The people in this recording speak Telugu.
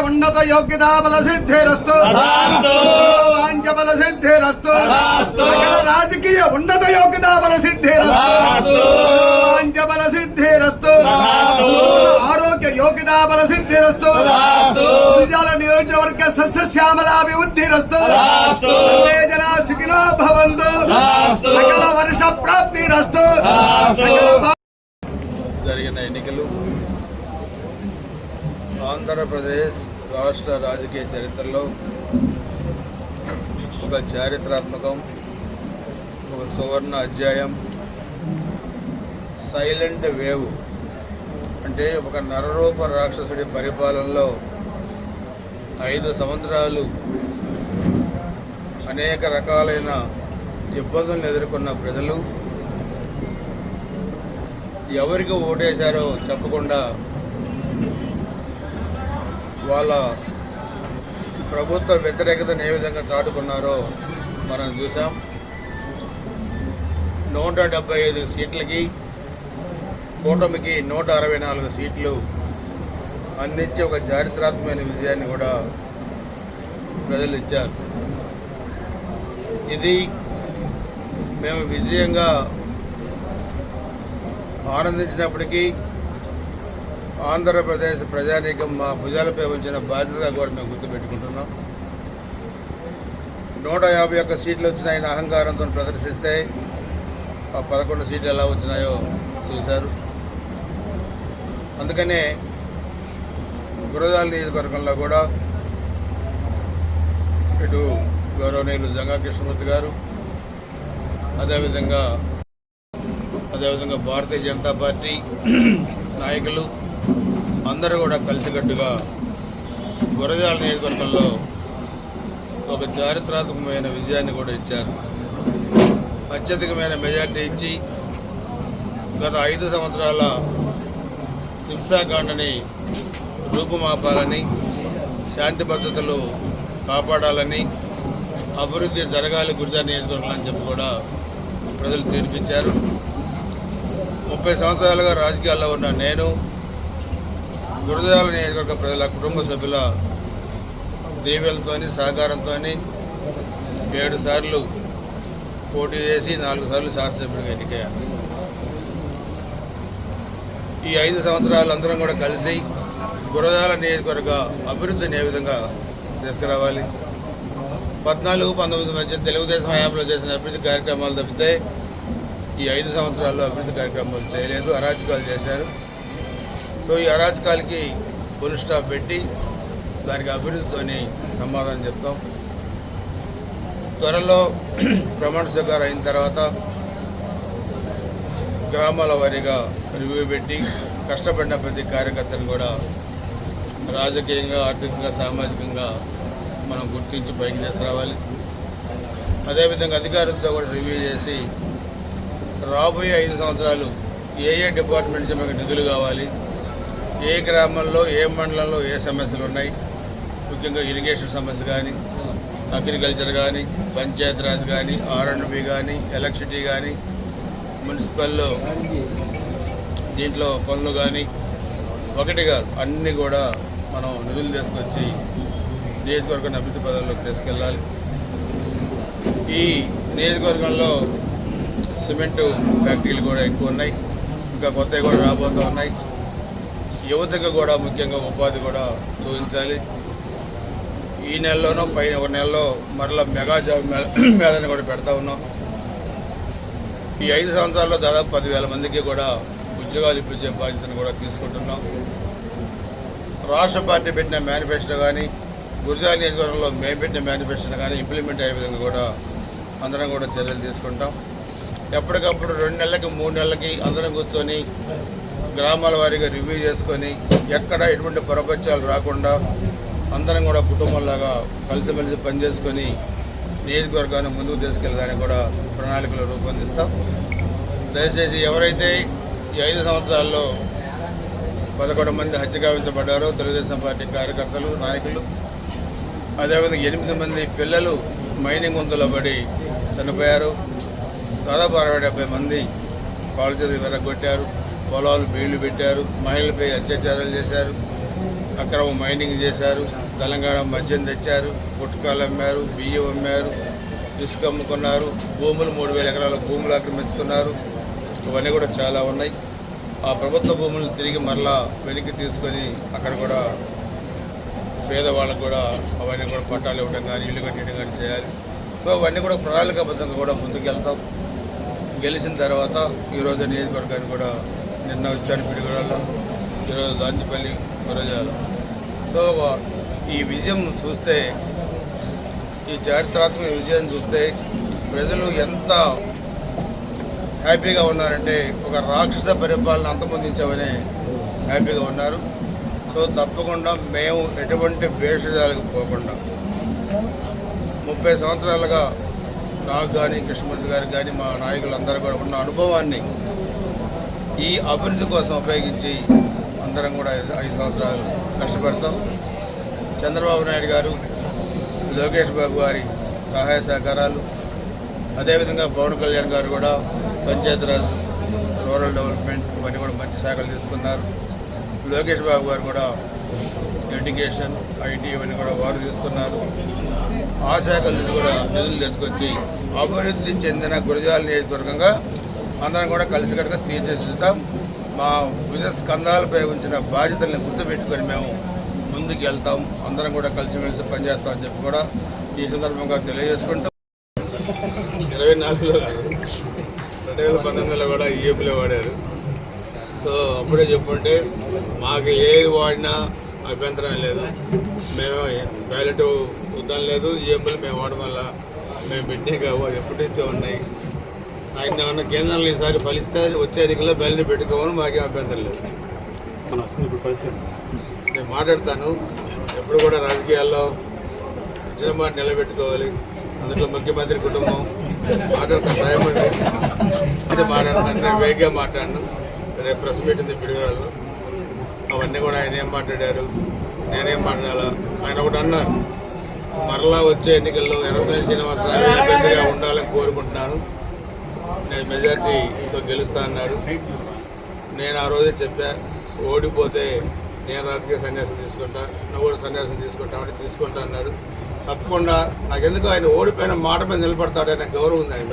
ఉన్నత యోగ్యతా బల సిద్ధిరస్తు వాంఛ బల సిద్ధిరస్తు సకల రాజకీయ ఉన్నత యోగ్యతా బల సిద్ధిరస్తు వాంఛ బల సిద్ధిరస్తు ఆరోగ్య యోగ్యతా బల సిద్ధిరస్తు గురిజాల నియోజకవర్గ సస్యశ్యామలాభివృద్ధిరస్తు సర్వే జనా సుఖినో భవంతు సకల వర్ష ప్రాప్తిరస్తు. జరిగిన ఎన్నికలు ఆంధ్రప్రదేశ్ రాష్ట్ర రాజకీయ చరిత్రలో ఒక చారిత్రాత్మకం, ఒక సువర్ణ అధ్యాయం. సైలెంట్ వేవ్ అంటే ఒక నరరూప రాక్షసుడి పరిపాలనలో 5 సంవత్సరాలు అనేక రకాలైన ఇబ్బందులను ఎదుర్కొన్న ప్రజలు ఎవరికి ఓటేశారో చెప్పకుండా వాళ్ళ ప్రభుత్వ వ్యతిరేకతను ఏ విధంగా చాటుకున్నారో మనం చూసాం. 175 సీట్లకి కూటమికి 164 సీట్లు అందించి ఒక చారిత్రాత్మకమైన విజయాన్ని కూడా ప్రజలు ఇచ్చారు. ఇది మేము విజయంగా ఆనందించినప్పటికీ ఆంధ్రప్రదేశ్ ప్రజానీకం మా భుజాలపై ఉంచిన బాధ్యతగా కూడా మేము గుర్తుపెట్టుకుంటున్నాం. 151 సీట్లు వచ్చిన ఆయన అహంకారంతో ప్రదర్శిస్తే ఆ 11 సీట్లు ఎలా వచ్చినాయో చూశారు. అందుకనే గురజాల నియోజకవర్గంలో కూడా ఇటు గౌరవనీయులు జంగా కృష్ణమూర్తి గారు, అదేవిధంగా భారతీయ జనతా పార్టీ నాయకులు అందరూ కూడా కలిసికట్టుగా గురజాల నియోజకవర్గంలో ఒక చారిత్రాత్మకమైన విజయాన్ని కూడా ఇచ్చారు. అత్యధికమైన మెజార్టీ ఇచ్చి గత 5 సంవత్సరాల హింసాకాండని రూపుమాపాలని, శాంతి భద్రతలు కాపాడాలని, అభివృద్ధి జరగాలి గురజాల నియోజకవర్గం అని చెప్పి కూడా ప్రజలు తీర్పిచ్చారు. 30 సంవత్సరాలుగా రాజకీయాల్లో ఉన్న నేను గురజాల నియోజకవర్గ ప్రజల కుటుంబ సభ్యుల దీవెలతో సహకారంతో 7 సార్లు పోటీ చేసి 4 సార్లు శాసనసభ్యుడిగా ఎన్నికయ్యాను. ఈ 5 సంవత్సరాలు అందరం కూడా కలిసి గురజాల నియోజకవర్గ అభివృద్ధిని ఏ విధంగా తీసుకురావాలి, 14-19 మధ్య తెలుగుదేశం హయాంలో చేసిన అభివృద్ధి కార్యక్రమాలు తప్పితే ఈ 5 సంవత్సరాల్లో అభివృద్ధి కార్యక్రమాలు చేయలేదు, అరాచకాలు చేశారు. సో ఈ అరాచకాలకి ఫుల్ స్టాప్ పెట్టి దానికి అభివృద్ధితోని సమాధానం చెప్తాం. త్వరలో ప్రమాణ స్వీకారం అయిన తర్వాత గ్రామాల వారీగా రివ్యూ పెట్టి కష్టపడిన ప్రతి కార్యకర్తను కూడా రాజకీయంగా, ఆర్థికంగా, సామాజికంగా మనం గుర్తించి పైకి తీసుకురావాలి. అదేవిధంగా అధికారులతో కూడా రివ్యూ చేసి రాబోయే 5 సంవత్సరాలు ఏ డిపార్ట్మెంట్ మనకు నిధులు కావాలి, ఏ గ్రామంలో, ఏ మండలంలో ఏ సమస్యలు ఉన్నాయి, ముఖ్యంగా ఇరిగేషన్ సమస్య కానీ, అగ్రికల్చర్ కానీ, పంచాయతీరాజ్ కానీ, R&B కానీ, ఎలక్ట్రిసిటీ కానీ, మున్సిపల్లో దీంట్లో పనులు కానీ, ఒకటిగా అన్నీ కూడా మనం నిధులు తీసుకొచ్చి నియోజకవర్గాన్ని అభివృద్ధి పదాల్లోకి తీసుకెళ్ళాలి. ఈ నియోజకవర్గంలో సిమెంటు ఫ్యాక్టరీలు కూడా ఎక్కువ ఉన్నాయి, ఇంకా కొత్తవి కూడా రాబోతూ ఉన్నాయి. యువతకు కూడా ముఖ్యంగా ఉపాధి కూడా చూపించాలి. ఈ నెలలోనో పైన ఒక నెలలో మరలా మెగా జాబ్ మేళాని కూడా పెడతా ఉన్నాం. ఈ 5 సంవత్సరాల్లో దాదాపు 10,000 మందికి కూడా ఉద్యోగాలు ఇప్పించే బాధ్యతను కూడా తీసుకుంటున్నాం. రాష్ట్ర పార్టీ పెట్టిన మేనిఫెస్టో కానీ, గురజాల నియోజకవర్గంలో మేము పెట్టిన మేనిఫెస్టో కానీ ఇంప్లిమెంట్ అయ్యే విధంగా కూడా అందరం కూడా చర్యలు తీసుకుంటాం. ఎప్పటికప్పుడు 2 నెలలకి 3 నెలలకి అందరం కూర్చొని గ్రామాల వారీగా రివ్యూ చేసుకొని ఎక్కడ ఎటువంటి పొరపచ్చాలు రాకుండా అందరం కూడా కుటుంబంలాగా కలిసిమెలిసి పనిచేసుకొని నియోజకవర్గాన్ని ముందుకు తీసుకెళ్ళడానికి కూడా ప్రణాళికలు రూపొందిస్తాం. దయచేసి ఎవరైతే ఈ 5 సంవత్సరాల్లో 11 మంది హత్య గావించబడ్డారో తెలుగుదేశం పార్టీ కార్యకర్తలు, నాయకులు, అదేవిధంగా 8 మంది పిల్లలు మైనింగ్ గుంతలో పడి చనిపోయారు. దాదాపు 60-70 మంది కాలు చేతులు విరగొట్టారు, పొలాలు బీళ్లు పెట్టారు, మహిళలపై అత్యాచారాలు చేశారు, అక్రమ మైనింగ్ చేశారు, తెలంగాణ మద్యం తెచ్చారు, గుట్కాలు అమ్మారు, బియ్యం అమ్మారు, ఇసుక అమ్ముకున్నారు, భూములు 3,000 ఎకరాల భూములు ఆక్రమించుకున్నారు. ఇవన్నీ కూడా చాలా ఉన్నాయి. ఆ ప్రభుత్వ భూములను తిరిగి మరలా వెనక్కి తీసుకొని అక్కడ కూడా పేదవాళ్ళకు కూడా అవన్నీ కూడా పట్టాలు ఇవ్వడం కానీ ఇల్లు కట్టడం కానీ చేయాలి. సో అవన్నీ కూడా ప్రణాళికాబద్ధంగా కూడా ముందుకు వెళ్తాం. గెలిచిన తర్వాత ఈరోజు నియోజకవర్గాన్ని కూడా నిన్న వచ్చాను పిడిగురాల్లో, ఈరోజు దాచిపల్లి, గురజాల. సో ఈ విజయం చూస్తే, ఈ చారిత్రాత్మక విజయం చూస్తే ప్రజలు ఎంత హ్యాపీగా ఉన్నారంటే ఒక రాక్షస పరిపాలన అంతమొందించామని హ్యాపీగా ఉన్నారు. సో తప్పకుండా మేము ఎటువంటి భేషజాలకు పోకుండా 30 సంవత్సరాలుగా నాకు కానీ కృష్ణమూర్తి గారికి కానీ మా నాయకులందరూ కూడా ఉన్న అనుభవాన్ని ఈ అభివృద్ధి కోసం ఉపయోగించి అందరం కూడా 5 సంవత్సరాలు కష్టపడతాం. చంద్రబాబు నాయుడు గారు, లోకేష్ బాబు గారి సహాయ సహకారాలు, అదేవిధంగా పవన్ కళ్యాణ్ గారు కూడా పంచాయతీరాజ్, రూరల్ డెవలప్మెంట్ ఇవన్నీ కూడా మంచి శాఖలు తీసుకున్నారు. లోకేష్ బాబు గారు కూడా ఎడ్యుకేషన్, ఐటీ ఇవన్నీ కూడా వారు తీసుకున్నారు. ఆ శాఖల నుంచి కూడా నిధులు తెచ్చుకొచ్చి అభివృద్ధి చెందిన గురజాల నియోజకవర్గంగా అందరం కూడా కలిసికట్టుగా తీర్చిదిద్దుతాం. మా వివిధ స్కంధాలపై ఉంచిన బాధ్యతల్ని గుర్తుపెట్టుకొని మేము ముందుకు వెళ్తాం. అందరం కూడా కలిసిమెలిసి పనిచేస్తామని చెప్పి కూడా ఈ సందర్భంగా తెలియజేసుకుంటాం. 24లో 2019లో కూడా ఈఏపీలో వాడారు. సో అప్పుడే చెప్పుంటే మాకు ఏది వాడినా అభ్యంతరం లేదు. మేము బ్యాలెట్ వద్దాం లేదు, ఈఎంపీలు మేము వాడడం వల్ల మేము పెట్టే కావు, అది ఎప్పటి నుంచో ఉన్నాయి. ఆయన ఏమన్నా కేంద్రంలో ఈసారి ఫలిస్తే వచ్చే ఎన్నికల్లో బ్యాలెట్ పెట్టుకోవాలని మాకేం అభ్యంతరం లేదు. నేను మాట్లాడతాను. ఎప్పుడు కూడా రాజకీయాల్లో ఇచ్చిన మాట నిలబెట్టుకోవాలి. అందులో ముఖ్యమంత్రి కుటుంబం మాట్లాడతాను, టైం ఉంది మాట్లాడతాను. నేను వేగంగా మాట్లాడను. రేపు ప్రెస్ మీట్ ఉంది పిడుగురాల్లో, అవన్నీ కూడా ఆయన ఏం మాట్లాడారు, నేనేం మాట్లాడాలా. ఆయన ఒకటి అన్నారు, మరలా వచ్చే ఎన్నికల్లో ఎర్రబెల్లి శ్రీనివాసరావు అభ్యర్థిగా ఉండాలని కోరుకుంటున్నాను, నేను మెజార్టీతో గెలుస్తా అన్నాడు. నేను ఆ రోజే చెప్పా, ఓడిపోతే నేను రాజకీయ సన్యాసం తీసుకుంటా, నువ్వు కూడా సన్యాసం తీసుకుంటామంటే తీసుకుంటా అన్నాడు. తప్పకుండా నాకెందుకు ఆయన ఓడిపోయిన మాట మీద నిలబడతాడనే గౌరవం ఉంది ఆయన.